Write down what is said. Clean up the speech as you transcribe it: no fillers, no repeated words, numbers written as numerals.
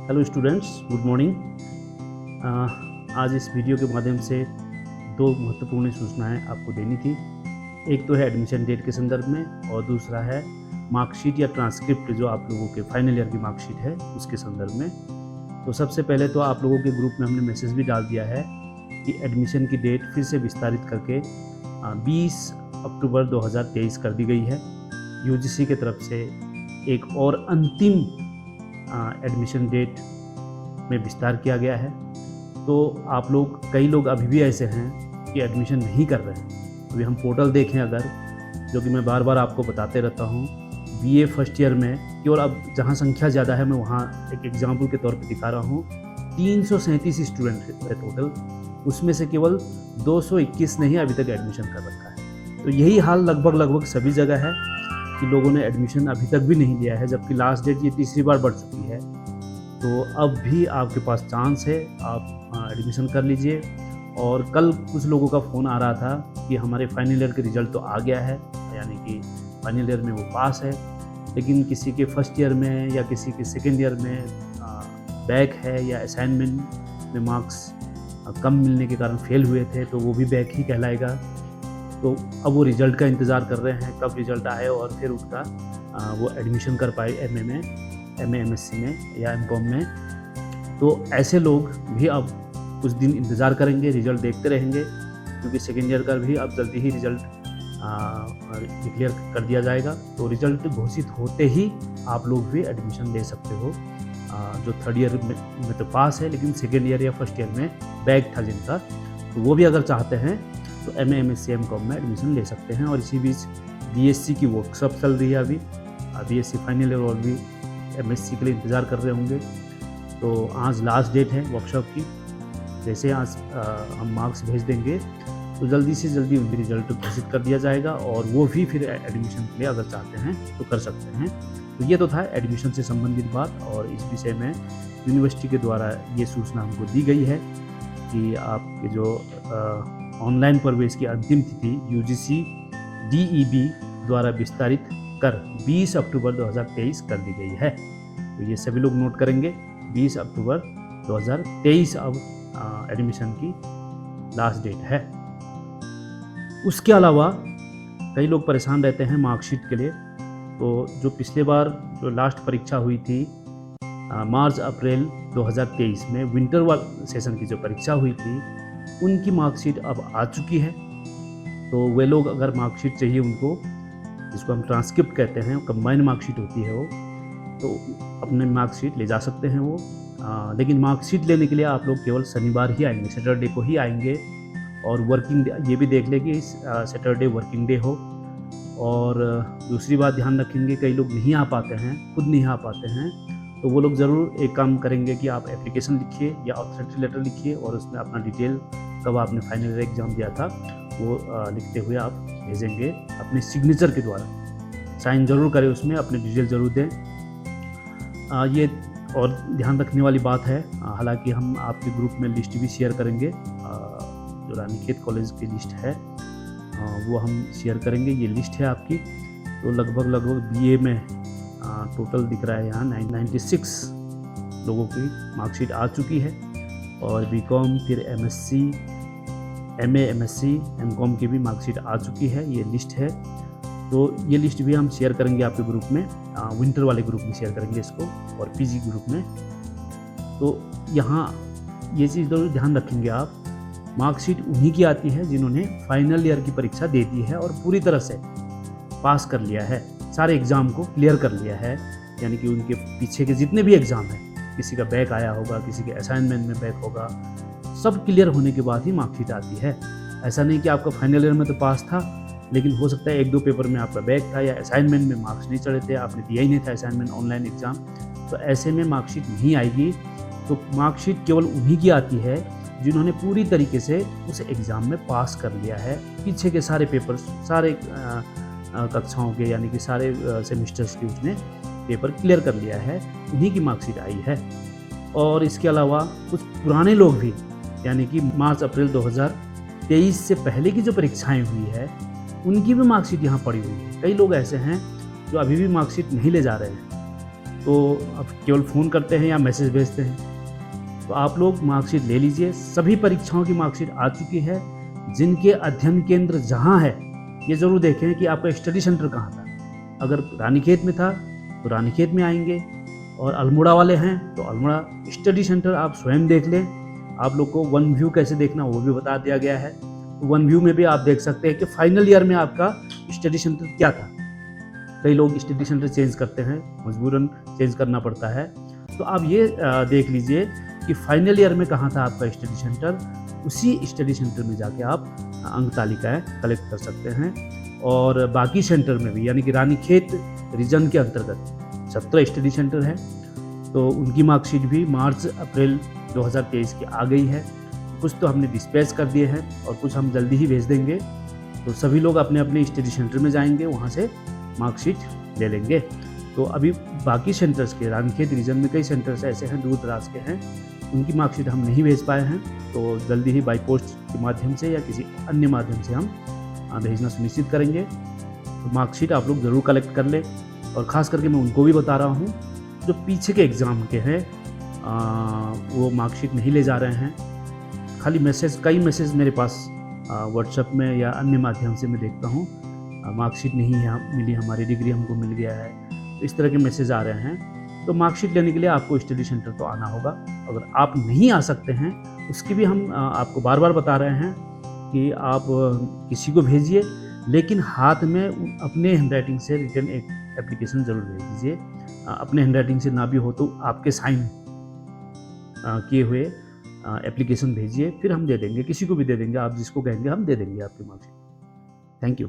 Hello students, good morning. आज इस video के माध्यम से दो महत्वपूर्ण सूचनाएं आपको देनी थी। एक तो है एडमिशन डेट के संदर्भ में और दूसरा है मार्कशीट या ट्रांसक्रिप्ट जो आप लोगों के फाइनल ईयर की मार्कशीट है उसके संदर्भ में। तो सबसे पहले तो आप लोगों के ग्रुप में हमने मैसेज भी डाल दिया है कि एडमिशन की डेट फिर से विस्तारित करके 20 अक्टूबर 2023 कर दी गई है। यूजीसी की तरफ से एक और अंतिम एडमिशन डेट में विस्तार किया गया है। तो आप लोग, कई लोग अभी भी ऐसे हैं कि एडमिशन नहीं कर रहे हैं। अभी हम पोर्टल देखें अगर, जो कि मैं बार बार आपको बताते रहता हूँ, बीए फर्स्ट ईयर में केवल अब जहाँ संख्या ज़्यादा है मैं वहाँ एक एग्जाम्पल के तौर पे दिखा रहा हूँ। 337 स्टूडेंट है टोटल, उसमें से केवल 221 ने ही अभी तक एडमिशन कर रखा है। तो यही हाल लगभग सभी जगह है कि लोगों ने एडमिशन अभी तक भी नहीं लिया है, जबकि लास्ट डेट ये तीसरी बार बढ़ चुकी है। तो अब भी आपके पास चांस है, आप एडमिशन कर लीजिए। और कल कुछ लोगों का फ़ोन आ रहा था कि हमारे फाइनल ईयर के रिज़ल्ट तो आ गया है, यानी कि फाइनल ईयर में वो पास है, लेकिन किसी के फर्स्ट ईयर में या किसी के सेकेंड ईयर में बैक है या असाइनमेंट में मार्क्स कम मिलने के कारण फेल हुए थे, तो वो भी बैक ही कहलाएगा। तो अब वो रिज़ल्ट का इंतज़ार कर रहे हैं कब रिज़ल्ट आए और फिर उसका वो एडमिशन कर पाए एमए में, एमएससी में या एमकॉम में। तो ऐसे लोग भी अब कुछ दिन इंतज़ार करेंगे, रिज़ल्ट देखते रहेंगे, क्योंकि सेकेंड ईयर का भी अब जल्दी ही रिज़ल्ट डिक्लेयर कर दिया जाएगा। तो रिज़ल्ट घोषित होते ही आप लोग भी एडमिशन ले सकते हो। जो थर्ड ईयर में तो पास है, लेकिन सेकेंड ईयर या फर्स्ट ईयर में बैक था जिनका, तो वो भी अगर चाहते हैं तो एमए एमएससी एमकॉम में एडमिशन ले सकते हैं। और इसी बीच बीएससी की वर्कशॉप चल रही है अभी। बीएससी फाइनल ईयर और भी एमएससी के लिए इंतज़ार कर रहे होंगे। तो आज लास्ट डेट है वर्कशॉप की। जैसे आज हम मार्क्स भेज देंगे तो जल्दी से जल्दी उनकी रिज़ल्ट घोषित कर दिया जाएगा और वो भी फिर एडमिशन के लिए अगर चाहते हैं तो कर सकते हैं। तो ये तो था एडमिशन से संबंधित बात, और इस विषय में यूनिवर्सिटी के द्वारा ये सूचना हमको दी गई है कि आपके जो ऑनलाइन प्रवेश की अंतिम तिथि यूजीसी डीईबी द्वारा विस्तारित कर 20 अक्टूबर 2023 कर दी गई है। तो ये सभी लोग नोट करेंगे, 20 अक्टूबर 2023 अब एडमिशन की लास्ट डेट है। उसके अलावा कई लोग परेशान रहते हैं मार्कशीट के लिए। तो जो पिछले बार जो लास्ट परीक्षा हुई थी मार्च अप्रैल 2023 में, विंटर वाल सेशन की जो परीक्षा हुई थी, उनकी मार्कशीट अब आ चुकी है। तो वे लोग अगर मार्कशीट चाहिए उनको, जिसको हम ट्रांसक्रिप्ट कहते हैं, कंबाइंड मार्कशीट होती है वो, तो अपने मार्कशीट ले जा सकते हैं वो। लेकिन मार्कशीट लेने के लिए आप लोग केवल शनिवार ही आएंगे, सैटरडे को ही आएंगे। और वर्किंग डे, ये भी देख लें कि सैटरडे वर्किंग डे हो। और दूसरी बात ध्यान रखेंगे, कई लोग नहीं आ पाते हैं, खुद नहीं आ पाते हैं, तो वो लोग ज़रूर एक काम करेंगे कि आप एप्लीकेशन लिखिए या ऑथोरिटी लेटर लिखिए और उसमें अपना डिटेल कब आपने फाइनल ईयर एग्ज़ाम दिया था वो लिखते हुए आप भेजेंगे अपने सिग्नेचर के द्वारा। साइन ज़रूर करें उसमें, अपने डिटेल ज़रूर दें। ये और ध्यान रखने वाली बात है, हालांकि हम आपके ग्रुप में लिस्ट भी शेयर करेंगे, जो रानीखेत कॉलेज की लिस्ट है वो हम शेयर करेंगे। ये लिस्ट है आपकी। तो लगभग बीए में टोटल दिख रहा है यहाँ 96 लोगों की मार्कशीट आ चुकी है, और बीकॉम, फिर एमएससी, एमए एमएससी एमकॉम की भी मार्कशीट आ चुकी है। ये लिस्ट है। तो ये लिस्ट भी हम शेयर करेंगे आपके ग्रुप में, विंटर वाले ग्रुप में शेयर करेंगे इसको, और पीजी ग्रुप में। तो यहाँ ये चीज़ ज़रूर ध्यान रखेंगे आप, मार्कशीट उन्हीं की आती है जिन्होंने फाइनल ईयर की परीक्षा दे दी है और पूरी तरह से पास कर लिया है, सारे एग्ज़ाम को क्लियर कर लिया है। यानी कि उनके पीछे के जितने भी एग्ज़ाम हैं, किसी का बैक आया होगा, किसी के असाइनमेंट में बैक होगा, सब क्लियर होने के बाद ही मार्कशीट आती है। ऐसा नहीं कि आपका फाइनल ईयर में तो पास था, लेकिन हो सकता है 1-2 पेपर में आपका बैक था या असाइनमेंट में मार्क्स नहीं चढ़े थे, आपने दिया ही नहीं था असाइनमेंट ऑनलाइन एग्ज़ाम, तो ऐसे में मार्कशीट नहीं आएगी। तो मार्कशीट केवल उन्हीं की आती है जिन्होंने पूरी तरीके से उस एग्ज़ाम में पास कर लिया है। पीछे के सारे पेपर्स, सारे कक्षाओं के, यानी कि सारे सेमिस्टर्स के उसने पेपर क्लियर कर लिया है, उन्हीं की मार्कशीट आई है। और इसके अलावा कुछ पुराने लोग भी, यानी कि मार्च अप्रैल 2023 से पहले की जो परीक्षाएं हुई है, उनकी भी मार्कशीट यहाँ पड़ी हुई है। कई लोग ऐसे हैं जो अभी भी मार्कशीट नहीं ले जा रहे हैं। तो अब केवल फ़ोन करते हैं या मैसेज भेजते हैं। तो आप लोग मार्कशीट ले लीजिए। सभी परीक्षाओं की मार्कशीट आ चुकी है। जिनके अध्ययन केंद्र जहाँ है, ये ज़रूर देखें कि आपका स्टडी सेंटर कहाँ था। अगर रानीखेत में था तो रानीखेत में आएंगे, और अल्मोड़ा वाले हैं तो अल्मोड़ा स्टडी सेंटर आप स्वयं देख लें। आप लोग को वन व्यू कैसे देखना वो भी बता दिया गया है। तो वन व्यू में भी आप देख सकते हैं कि फाइनल ईयर में आपका स्टडी सेंटर क्या था। कई लोग स्टडी सेंटर चेंज करते हैं, मजबूरन चेंज करना पड़ता है। तो आप ये देख लीजिए कि फाइनल ईयर में कहाँ था आपका स्टडी सेंटर। उसी स्टडी सेंटर में जाके आप अंक तालिकाएँ कलेक्ट कर सकते हैं। और बाकी सेंटर में भी, यानी कि रानीखेत रीजन के अंतर्गत 17 स्टडी सेंटर है, तो उनकी मार्कशीट भी मार्च अप्रैल 2023 की आ गई है। कुछ तो हमने डिस्पैच कर दिए हैं और कुछ हम जल्दी ही भेज देंगे। तो सभी लोग अपने अपने स्टडी सेंटर में जाएंगे, वहाँ से मार्कशीट ले लेंगे। तो अभी बाकी सेंटर्स के, रानीखेत रीजन में कई सेंटर्स ऐसे हैं दूर दराज के हैं, उनकी मार्कशीट हम नहीं भेज पाए हैं। तो जल्दी ही बाई पोस्ट के माध्यम से या किसी अन्य माध्यम से हम भेजना सुनिश्चित करेंगे। तो मार्कशीट आप लोग ज़रूर कलेक्ट कर लें। और ख़ास करके मैं उनको भी बता रहा हूँ जो पीछे के एग्ज़ाम के हैं, वो मार्कशीट नहीं ले जा रहे हैं। खाली मैसेज, कई मैसेज मेरे पास व्हाट्सएप में या अन्य माध्यम से मैं देखता हूँ, मार्कशीट नहीं है मिली, हमारी डिग्री हमको मिल गया है, तो इस तरह के मैसेज आ रहे हैं। तो मार्कशीट लेने के लिए आपको स्टडी सेंटर तो आना होगा। अगर आप नहीं आ सकते हैं, उसकी भी हम आपको बार बार बता रहे हैं कि आप किसी को भेजिए, लेकिन हाथ में अपने हैंडराइटिंग से रिटन एक एप्लीकेशन ज़रूर भेज दीजिए। अपने हैंडराइटिंग से ना भी हो तो आपके साइन किए हुए एप्लीकेशन भेजिए, फिर हम दे देंगे, किसी को भी दे देंगे, आप जिसको कहेंगे हम दे देंगे आपकी मार्कशीट। Thank you.